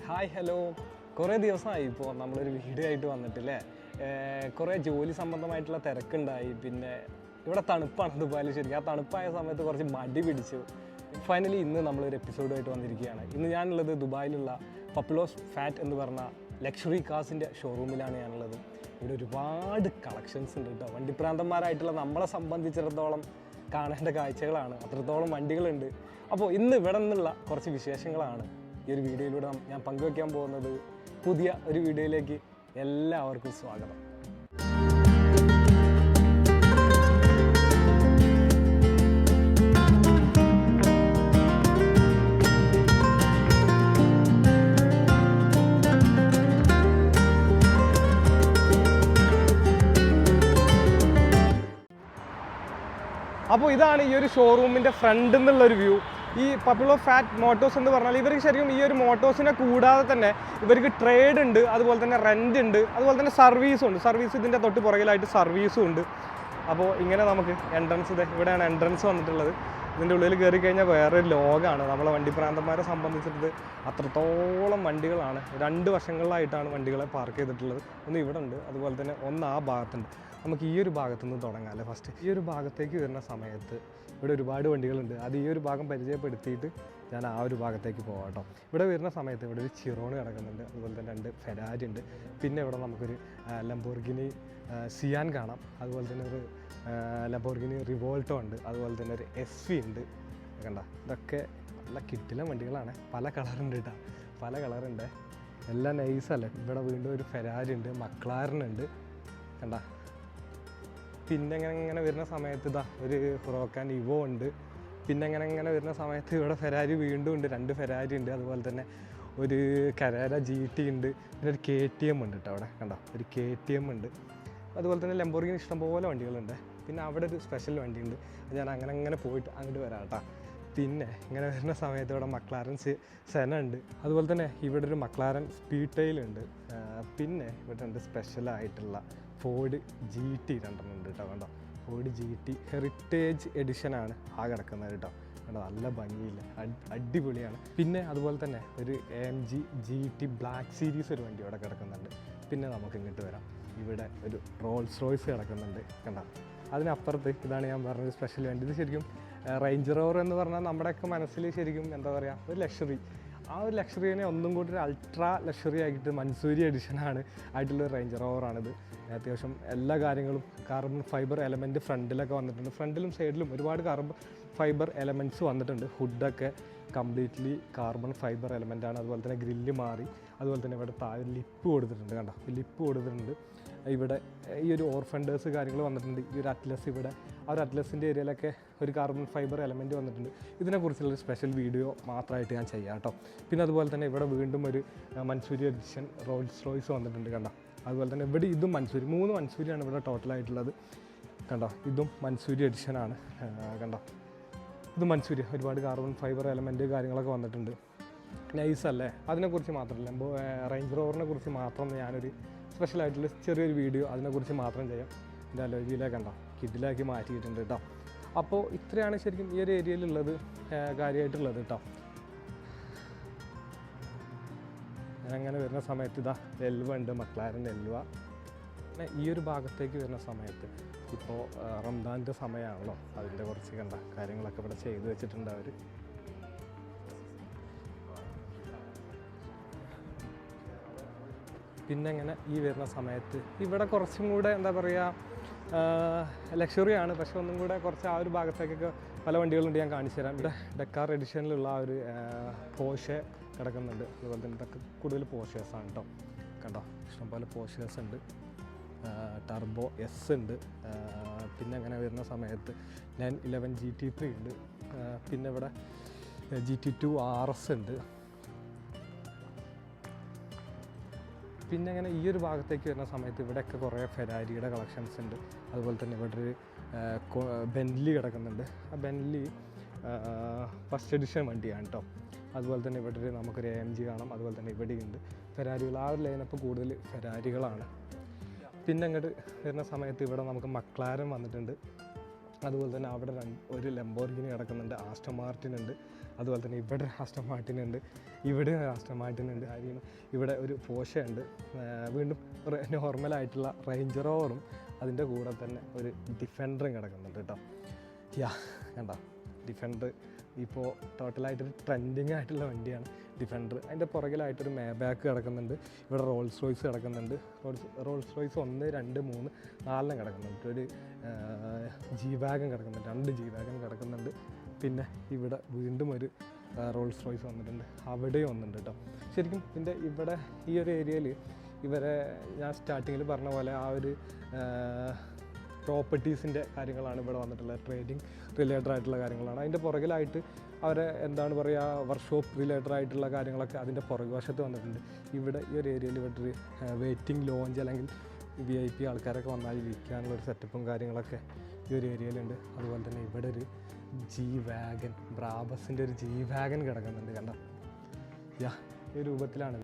Hi hello, കുറേ ദിവസമായി ഇപ്പോൾ നമ്മളൊരു വീഡിയോ ആയിട്ട് വന്നിട്ടില്ലേ. കുറേ ജോലി സംബന്ധമായിട്ടുള്ള തിരക്കുണ്ടായി. പിന്നെ ഇവിടെ തണുപ്പാണ് ദുബായിൽ. ശരിക്കും ആ തണുപ്പായ സമയത്ത് കുറച്ച് മടി പിടിച്ചു. ഫൈനലി ഇന്ന് നമ്മളൊരു എപ്പിസോഡുമായിട്ട് വന്നിരിക്കുകയാണ്. ഇന്ന് ഞാനുള്ളത് ദുബായിലുള്ള പപ്പിലോസ് ഫാറ്റ് എന്ന് പറഞ്ഞ ലക്ഷറി കാസിൻ്റെ ഷോറൂമിലാണ് ഞാനുള്ളത്. ഇവിടെ ഒരുപാട് കളക്ഷൻസ് ഉണ്ട് കേട്ടോ. വണ്ടിപ്രാന്തന്മാരായിട്ടുള്ള നമ്മളെ സംബന്ധിച്ചിടത്തോളം കാണേണ്ട കാഴ്ചകളാണ്. അത്രത്തോളം വണ്ടികളുണ്ട്. അപ്പോൾ ഇന്ന് ഇവിടെ നിന്നുള്ള കുറച്ച് വിശേഷങ്ങളാണ് ഈ ഒരു വീഡിയോയിലൂടെ ഞാൻ പങ്കുവയ്ക്കാൻ പോകുന്നത്. പുതിയ ഒരു വീഡിയോയിലേക്ക് എല്ലാവർക്കും സ്വാഗതം. അപ്പോൾ ഇതാണ് ഈ ഒരു ഷോറൂമിൻ്റെ ഫ്രണ്ടിൽ നിന്നുള്ളൊരു വ്യൂ. ഈ പപ്പിലോസ് ഫാറ്റ് മോട്ടോഴ്സ് എന്ന് പറഞ്ഞാൽ ഇവർക്ക് ശരിക്കും ഈ ഒരു മോട്ടോഴ്സിനെ കൂടാതെ തന്നെ ഇവർക്ക് ട്രേഡ് ഉണ്ട്, അതുപോലെ തന്നെ റെൻ്റ് ഉണ്ട്, അതുപോലെ തന്നെ സർവീസും ഉണ്ട്. സർവീസ് ഇതിൻ്റെ തൊട്ട് പുറകിലായിട്ട് സർവീസും ഉണ്ട്. അപ്പോൾ ഇങ്ങനെ നമുക്ക് എൻട്രൻസ് ഇവിടെയാണ് എൻട്രൻസ് വന്നിട്ടുള്ളത്. ഇതിൻ്റെ ഉള്ളിൽ കയറി കഴിഞ്ഞാൽ വേറൊരു ലോകമാണ്. നമ്മളെ വണ്ടിപ്രാന്തന്മാരെ സംബന്ധിച്ചിട്ട് അത്രത്തോളം വണ്ടികളാണ്. 2 വശങ്ങളിലായിട്ടാണ് വണ്ടികളെ പാർക്ക് ചെയ്തിട്ടുള്ളത്. ഒന്ന് ഇവിടെ ഉണ്ട്, അതുപോലെ തന്നെ ഒന്ന് ആ ഭാഗത്തുണ്ട്. നമുക്ക് ഈ ഒരു ഭാഗത്തു നിന്ന് തുടങ്ങാം അല്ലേ. ഫസ്റ്റ് ഈ ഒരു ഭാഗത്തേക്ക് വരുന്ന സമയത്ത് ഇവിടെ ഒരുപാട് വണ്ടികളുണ്ട്. അത് ഈ ഒരു ഭാഗം പരിചയപ്പെടുത്തിയിട്ട് ഞാൻ ആ ഒരു ഭാഗത്തേക്ക് പോകാം കേട്ടോ. ഇവിടെ വരുന്ന സമയത്ത് ഇവിടെ ഒരു ചിറോണ് കിടക്കുന്നുണ്ട്, അതുപോലെ തന്നെ 2 ഫെരാരി ഉണ്ട്. പിന്നെ ഇവിടെ നമുക്കൊരു ലംബോർഗിനി സിയാൻ കാണാം, അതുപോലെ തന്നെ ഒരു ലംബോർഗിനി റിവോൾട്ടോ ഉണ്ട്, അതുപോലെ തന്നെ ഒരു SV ഉണ്ട്. കണ്ട, ഇതൊക്കെ നല്ല കിട്ടിലെ വണ്ടികളാണ്. പല കളറുണ്ട് കേട്ടോ, പല കളറുണ്ട്. എല്ലാം നൈസല്ലേ. ഇവിടെ വീണ്ടും ഒരു ഫെരാരി ഉണ്ട്, മക്ലാരനുണ്ട്. കണ്ട, പിന്നെ ഇങ്ങനെ വരുന്ന സമയത്ത് ഇതാ ഒരു ഹുറോക്കാൻ ഇവോ ഉണ്ട്. പിന്നെ ഇങ്ങനെ വരുന്ന സമയത്ത് ഇവിടെ ഫെരാരി വീണ്ടും ഉണ്ട്, 2 ഫെരാരി ഉണ്ട്, അതുപോലെ തന്നെ ഒരു കരേര GT ഉണ്ട്, പിന്നെ ഒരു KTM ഉണ്ട് കേട്ടോ. അവിടെ കണ്ടോ, ഒരു KTM ഉണ്ട്. അതുപോലെ തന്നെ ലംബോർഗിനി ഇഷ്ടംപോലെ വണ്ടികളുണ്ട്. പിന്നെ അവിടെ ഒരു സ്പെഷ്യൽ വണ്ടിയുണ്ട്, ഞാൻ അങ്ങനെ പോയിട്ട് അങ്ങോട്ട് വരാം കേട്ടോ. പിന്നെ ഇങ്ങനെ വരുന്ന സമയത്ത് ഇവിടെ മക്ലാരൻ സെന ഉണ്ട്, അതുപോലെ തന്നെ ഇവിടെ ഒരു മക്ലാരൻ സ്പീഡ് ടൈൽ ഉണ്ട്. പിന്നെ ഇവിടെ 2 സ്പെഷ്യലായിട്ടുള്ള ഫോർഡ് GT 2 ഉണ്ട് കേട്ടോ. കണ്ടോ, ഫോർഡ് GT ഹെറിറ്റേജ് എഡിഷനാണ് ആ കിടക്കുന്നത് കേട്ടോ. കണ്ടോ, നല്ല ഭംഗിയില്ല, അടിപൊളിയാണ്. പിന്നെ അതുപോലെ തന്നെ ഒരു AMG GT ബ്ലാക്ക് സീരീസ് ഒരു വണ്ടി ഇവിടെ കിടക്കുന്നുണ്ട്. പിന്നെ നമുക്ക് ഇങ്ങോട്ട് വരാം, ഇവിടെ ഒരു റോൾസ് റോയ്സ് കിടക്കുന്നുണ്ട്. കണ്ടോ, അതിനപ്പുറത്ത് ഇതാണ് ഞാൻ പറഞ്ഞൊരു സ്പെഷ്യൽ വണ്ടി. ഇത് ശരിക്കും റേഞ്ച് റോവർ എന്ന് പറഞ്ഞാൽ നമ്മുടെയൊക്കെ മനസ്സിൽ ശരിക്കും എന്താ പറയുക, ഒരു ലക്ഷറി. ആ ഒരു ലക്ഷറീനെ ഒന്നും കൂടി ഒരു അൾട്രാ ലക്ഷറി ആക്കിയിട്ട് മൻസൂരി എഡിഷനാണ് ആയിട്ടുള്ള റേഞ്ച് റോവറാണിത്. അത്യാവശ്യം എല്ലാ കാര്യങ്ങളും കാർബൺ ഫൈബർ എലമെൻറ്റ് ഫ്രണ്ടിലൊക്കെ വന്നിട്ടുണ്ട്. ഫ്രണ്ടിലും സൈഡിലും ഒരുപാട് കാർബൺ ഫൈബർ എലമെൻറ്റ്സ് വന്നിട്ടുണ്ട്. ഹുഡൊക്കെ കംപ്ലീറ്റ്ലി കാർബൺ ഫൈബർ എലമെൻറ്റാണ്. അതുപോലെ തന്നെ ഗ്രില്ല് മാറി, അതുപോലെ തന്നെ ഇവിടെ താഴെ ലിപ്പ് കൊടുത്തിട്ടുണ്ട്. കണ്ടോ, ലിപ്പ് കൊടുത്തിട്ടുണ്ട്. ഇവിടെ ഈ ഒരു ഓർഫൻഡേഴ്സ് കാര്യങ്ങൾ വന്നിട്ടുണ്ട്. ഈ ഒരു അറ്റ്ലസ്, ഇവിടെ ആ ഒരു അറ്റ്ലസിൻ്റെ ഏരിയയിലൊക്കെ ഒരു കാർബൺ ഫൈബർ എലമെൻറ്റ് വന്നിട്ടുണ്ട്. ഇതിനെക്കുറിച്ചുള്ളൊരു സ്പെഷ്യൽ വീഡിയോ മാത്രമായിട്ട് ഞാൻ ചെയ്യാം കേട്ടോ. പിന്നെ അതുപോലെ തന്നെ ഇവിടെ വീണ്ടും ഒരു മൻസൂരി എഡിഷൻ റോൾസ് റോയ്സ് വന്നിട്ടുണ്ട്. കണ്ടോ, അതുപോലെ തന്നെ ഇവിടെ ഇതും മൻസൂരി, 3 മൻസൂരിയാണ് ഇവിടെ ടോട്ടലായിട്ടുള്ളത്. കണ്ടോ, ഇതും മൻസൂരി എഡിഷനാണ്. കണ്ടോ, ഇത് മൻസൂരി, ഒരുപാട് കാർബൺ ഫൈബർ എലമെൻറ്റ് കാര്യങ്ങളൊക്കെ വന്നിട്ടുണ്ട്. നൈസല്ലേ. അതിനെക്കുറിച്ച് മാത്രമല്ല, റേഞ്ച് റോവറിനെ കുറിച്ച് മാത്രം ഞാനൊരു സ്പെഷ്യലായിട്ടുള്ള ചെറിയൊരു വീഡിയോ അതിനെക്കുറിച്ച് മാത്രം ചെയ്യാം. എൻ്റെ അലോയിലെ കണ്ടോ, കിഡിലാക്കി മാറ്റിയിട്ടുണ്ട് കേട്ടോ. അപ്പോൾ ഇത്രയാണ് ശരിക്കും ഈ ഒരു ഏരിയയിലുള്ളത്, കാര്യമായിട്ടുള്ളത് കേട്ടോ. അങ്ങനെ വരുന്ന സമയത്ത് ഇതാ എൽവ ഉണ്ട്, മക്ലാരൻ്റെ എൽവ. പിന്നെ ഈ ഒരു ഭാഗത്തേക്ക് വരുന്ന സമയത്ത് ഇപ്പോൾ റംദാൻ്റെ സമയമാണല്ലോ, അതിൻ്റെ കുറച്ച് കണ്ട കാര്യങ്ങളൊക്കെ ഇവിടെ ചെയ്തു വെച്ചിട്ടുണ്ട് അവർ. പിന്നെ ഇങ്ങനെ ഈ വരുന്ന സമയത്ത് ഇവിടെ കുറച്ചും കൂടെ എന്താ പറയുക, ലക്ഷറിയാണ്, പക്ഷെ ഒന്നും കൂടെ കുറച്ച് ആ ഒരു ഭാഗത്തേക്കൊക്കെ പല വണ്ടികളുണ്ട്. ഞാൻ കാണിച്ചു തരാം. ഇവിടെ ഡെക്കാർ എഡിഷനിലുള്ള ആ ഒരു പോർഷെ കിടക്കുന്നുണ്ട്. അതുപോലെ തന്നെ ഇതൊക്കെ കൂടുതൽ പോർഷേഴ്സാണ് കേട്ടോ. കണ്ടോ, ഇഷ്ടംപോലെ പോർഷേഴ്സ് ഉണ്ട്. ടർബോ S ഉണ്ട്. പിന്നെ അങ്ങനെ വരുന്ന സമയത്ത് 911 GT3 ഉണ്ട്. പിന്നെ ഇവിടെ GT2 RS ഉണ്ട്. പിന്നെ അങ്ങനെ ഈ ഒരു ഭാഗത്തേക്ക് വരുന്ന സമയത്ത് ഇവിടെയൊക്കെ കുറേ ഫെരാരിയുടെ കളക്ഷൻസ് ഉണ്ട്. അതുപോലെ തന്നെ ഇവിടെ ഒരു ബെൻലി കിടക്കുന്നുണ്ട്. ആ ബെൻലി ഫസ്റ്റ് എഡിഷൻ വണ്ടിയാണ് കേട്ടോ. അതുപോലെ തന്നെ ഇവിടെ നമുക്കൊരു AMG കാണാം. അതുപോലെ തന്നെ ഇവിടെയുണ്ട് ഫെരാരികൾ. ആ ഒരു ലൈനപ്പ് കൂടുതൽ ഫെരാരികളാണ്. പിന്നെ അങ്ങോട്ട് വരുന്ന സമയത്ത് ഇവിടെ നമുക്ക് മക്ലാരൻ വന്നിട്ടുണ്ട്. അതുപോലെ തന്നെ അവിടെ ഒരു ലംബോർഗിനി കിടക്കുന്നുണ്ട്, ആസ്റ്റൺ മാർട്ടിൻ ഉണ്ട്. അതുപോലെ തന്നെ ഇവിടെ ആസ്റ്റൺ മാർട്ടിൻ ഉണ്ട്, ഇവിടെ ആസ്റ്റൺ മാർട്ടിൻ ഉണ്ട്. കാര്യം ഇവിടെ ഒരു പോർഷെ ഉണ്ട്, വീണ്ടും നോർമലായിട്ടുള്ള റേഞ്ച് റോവറും അതിൻ്റെ കൂടെ തന്നെ ഒരു ഡിഫൻഡറും കിടക്കുന്നുണ്ട് കേട്ടോ. കണ്ടോ ഡിഫൻഡർ ഇപ്പോൾ ടോട്ടലായിട്ടൊരു ട്രെൻഡിങ് ആയിട്ടുള്ള വണ്ടിയാണ് ഡിഫൻഡർ. അതിൻ്റെ പുറകിലായിട്ടൊരു മേബാക്ക് കിടക്കുന്നുണ്ട്, ഇവിടെ റോൾസ് റോയ്സ് കിടക്കുന്നുണ്ട്. റോൾസ് റോയ്സ് 1, 2, 3, 4 കിടക്കുന്നുണ്ട്. ഒരു ജി വാഗൻ കിടക്കുന്നുണ്ട്, 2 ജി വാഗൻ കിടക്കുന്നുണ്ട്. പിന്നെ ഇവിടെ വീണ്ടും ഒരു റോൾസ് റോയ്സ് വന്നിട്ടുണ്ട്, അവിടെയും വന്നിട്ടുണ്ട് കേട്ടോ. ശരിക്കും ഇതിൻ്റെ ഇവിടെ ഈ ഒരു ഏരിയയിൽ ഇവരെ ഞാൻ സ്റ്റാർട്ടിങ്ങിൽ പറഞ്ഞ പോലെ ആ ഒരു പ്രോപ്പർട്ടീസിൻ്റെ കാര്യങ്ങളാണ് ഇവിടെ വന്നിട്ടുള്ളത്, ട്രേഡിങ് റിലേറ്റഡ് ആയിട്ടുള്ള കാര്യങ്ങളാണ്. അതിൻ്റെ പുറകിലായിട്ട് അവരെ എന്താണ് പറയുക, വർക്ക്ഷോപ്പ് റിലേറ്റഡ് ആയിട്ടുള്ള കാര്യങ്ങളൊക്കെ അതിൻ്റെ പുറകുവശത്ത് വന്നിട്ടുണ്ട്. ഇവിടെ ഈ ഒരു ഏരിയയിൽ ഇവിടെ ഒരു വെയിറ്റിംഗ് ലോഞ്ച് അല്ലെങ്കിൽ VIP ആൾക്കാരൊക്കെ വന്നാൽ ഇരിക്കാനുള്ളൊരു സെറ്റപ്പും കാര്യങ്ങളൊക്കെ ഈ ഒരു ഏരിയയിലുണ്ട്. അതുപോലെ തന്നെ ഇവിടെ ഒരു ജി വാഗൻ, ബ്രാബസിൻ്റെ ഒരു ജി വാഗൻ കിടക്കുന്നുണ്ട്. കണ്ടോ ഈ രൂപത്തിലാണ്.